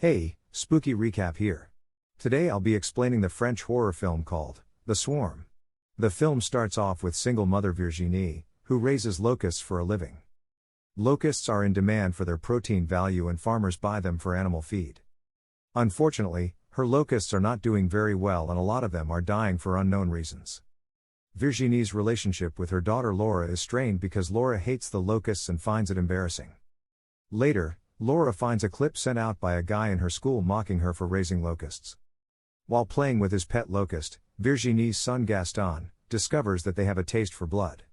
Hey, spooky recap here. Today I'll be explaining the French horror film called The Swarm. The film starts off with single mother Virginie, who raises locusts for a living. Locusts are in demand for their protein value and farmers buy them for animal feed. Unfortunately, her locusts are not doing very well and a lot of them are dying for unknown reasons. Virginie's relationship with her daughter Laura is strained because Laura hates the locusts and finds it embarrassing. Later, Laura finds a clip sent out by a guy in her school mocking her for raising locusts. While playing with his pet locust, Virginie's son Gaston discovers that they have a taste for blood.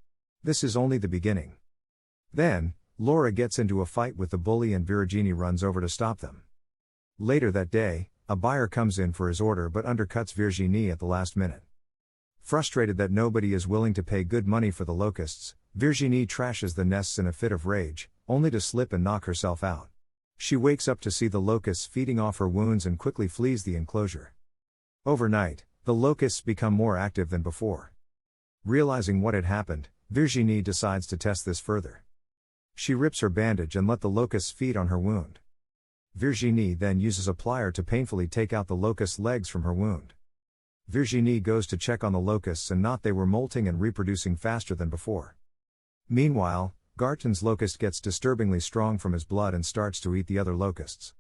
This is only the beginning. Then, Laura gets into a fight with the bully and Virginie runs over to stop them. Later that day, a buyer comes in for his order but undercuts Virginie at the last minute. Frustrated that nobody is willing to pay good money for the locusts, Virginie trashes the nests in a fit of rage, only to slip and knock herself out. She wakes up to see the locusts feeding off her wounds and quickly flees the enclosure. Overnight, the locusts become more active than before. Realizing what had happened, Virginie decides to test this further. She rips her bandage and let the locusts feed on her wound. Virginie then uses a plier to painfully take out the locust's legs from her wound. Virginie goes to check on the locusts and they were molting and reproducing faster than before. Meanwhile, Garton's locust gets disturbingly strong from his blood and starts to eat the other locusts.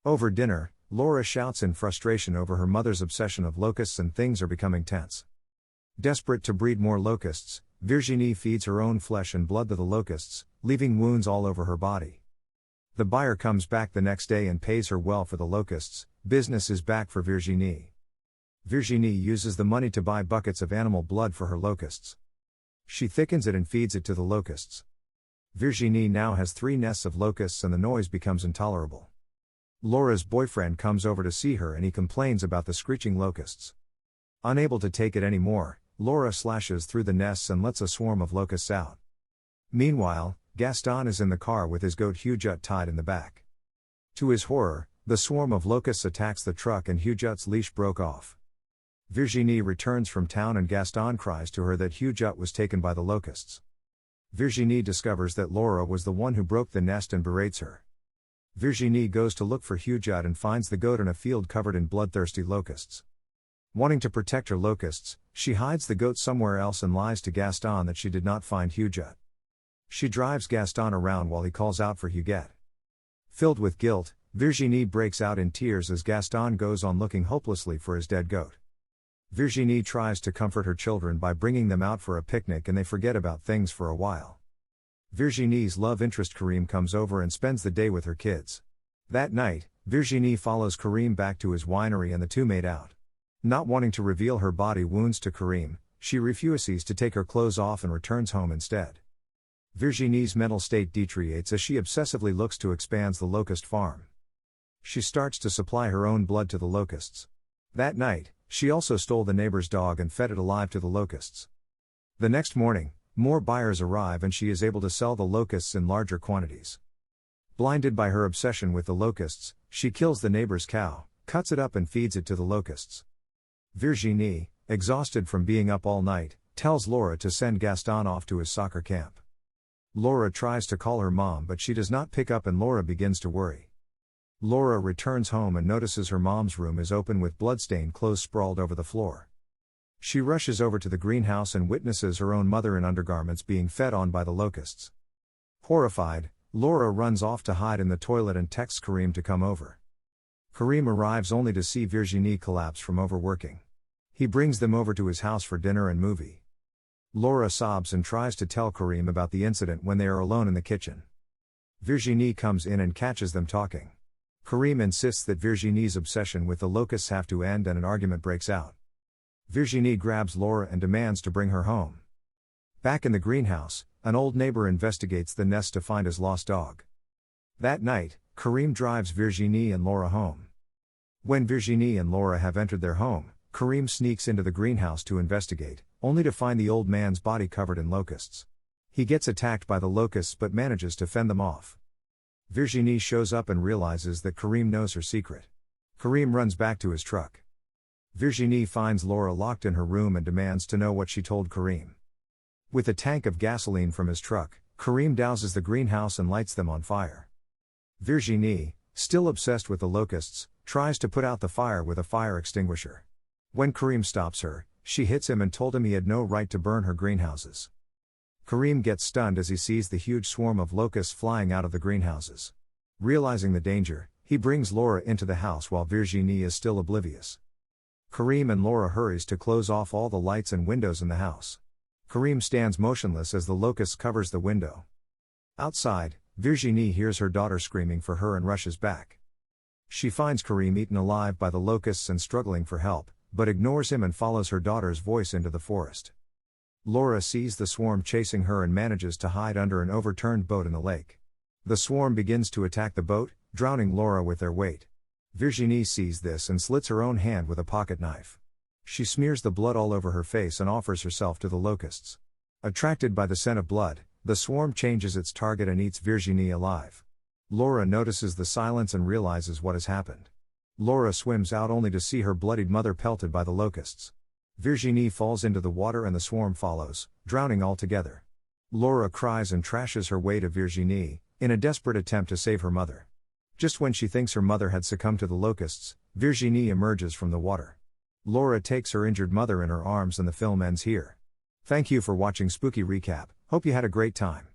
Over dinner, Laura shouts in frustration over her mother's obsession of locusts and things are becoming tense. Desperate to breed more locusts, Virginie feeds her own flesh and blood to the locusts, leaving wounds all over her body. The buyer comes back the next day and pays her well for the locusts. Business is back for Virginie. Virginie uses the money to buy buckets of animal blood for her locusts. She thickens it and feeds it to the locusts. Virginie now has 3 nests of locusts and the noise becomes intolerable. Laura's boyfriend comes over to see her and he complains about the screeching locusts. Unable to take it anymore, Laura slashes through the nests and lets a swarm of locusts out. Meanwhile, Gaston is in the car with his goat Huguette tied in the back. To his horror, the swarm of locusts attacks the truck and Huguette's leash broke off. Virginie returns from town and Gaston cries to her that Huguette was taken by the locusts. Virginie discovers that Laura was the one who broke the nest and berates her. Virginie goes to look for Huguette and finds the goat in a field covered in bloodthirsty locusts. Wanting to protect her locusts, she hides the goat somewhere else and lies to Gaston that she did not find Huguette. She drives Gaston around while he calls out for Huguette. Filled with guilt, Virginie breaks out in tears as Gaston goes on looking hopelessly for his dead goat. Virginie tries to comfort her children by bringing them out for a picnic and they forget about things for a while. Virginie's love interest Karim comes over and spends the day with her kids. That night, Virginie follows Karim back to his winery and the two made out. Not wanting to reveal her body wounds to Karim, she refuses to take her clothes off and returns home instead. Virginie's mental state deteriorates as she obsessively looks to expand the locust farm. She starts to supply her own blood to the locusts. That night, she also stole the neighbor's dog and fed it alive to the locusts. The next morning, more buyers arrive and she is able to sell the locusts in larger quantities. Blinded by her obsession with the locusts, she kills the neighbor's cow, cuts it up and feeds it to the locusts. Virginie, exhausted from being up all night, tells Laura to send Gaston off to his soccer camp. Laura tries to call her mom but she does not pick up and Laura begins to worry. Laura returns home and notices her mom's room is open with bloodstained clothes sprawled over the floor. She rushes over to the greenhouse and witnesses her own mother in undergarments being fed on by the locusts. Horrified, Laura runs off to hide in the toilet and texts Karim to come over. Karim arrives only to see Virginie collapse from overworking. He brings them over to his house for dinner and movie. Laura sobs and tries to tell Karim about the incident when they are alone in the kitchen. Virginie comes in and catches them talking. Karim insists that Virginie's obsession with the locusts have to end and an argument breaks out. Virginie grabs Laura and demands to bring her home. Back in the greenhouse, an old neighbor investigates the nest to find his lost dog. That night, Karim drives Virginie and Laura home. When Virginie and Laura have entered their home, Karim sneaks into the greenhouse to investigate, only to find the old man's body covered in locusts. He gets attacked by the locusts but manages to fend them off. Virginie shows up and realizes that Karim knows her secret. Karim runs back to his truck. Virginie finds Laura locked in her room and demands to know what she told Karim. With a tank of gasoline from his truck, Karim douses the greenhouse and lights them on fire. Virginie, still obsessed with the locusts, tries to put out the fire with a fire extinguisher. When Kareem stops her, she hits him and told him he had no right to burn her greenhouses. Kareem gets stunned as he sees the huge swarm of locusts flying out of the greenhouses. Realizing the danger, he brings Laura into the house while Virginie is still oblivious. Kareem and Laura hurries to close off all the lights and windows in the house. Kareem stands motionless as the locust covers the window. Outside, Virginie hears her daughter screaming for her and rushes back. She finds Kareem eaten alive by the locusts and struggling for help, but ignores him and follows her daughter's voice into the forest. Laura sees the swarm chasing her and manages to hide under an overturned boat in the lake. The swarm begins to attack the boat, drowning Laura with their weight. Virginie sees this and slits her own hand with a pocket knife. She smears the blood all over her face and offers herself to the locusts. Attracted by the scent of blood, the swarm changes its target and eats Virginie alive. Laura notices the silence and realizes what has happened. Laura swims out only to see her bloodied mother pelted by the locusts. Virginie falls into the water and the swarm follows, drowning altogether. Laura cries and trashes her way to Virginie, in a desperate attempt to save her mother. Just when she thinks her mother had succumbed to the locusts, Virginie emerges from the water. Laura takes her injured mother in her arms and the film ends here. Thank you for watching Spooky Recap, hope you had a great time.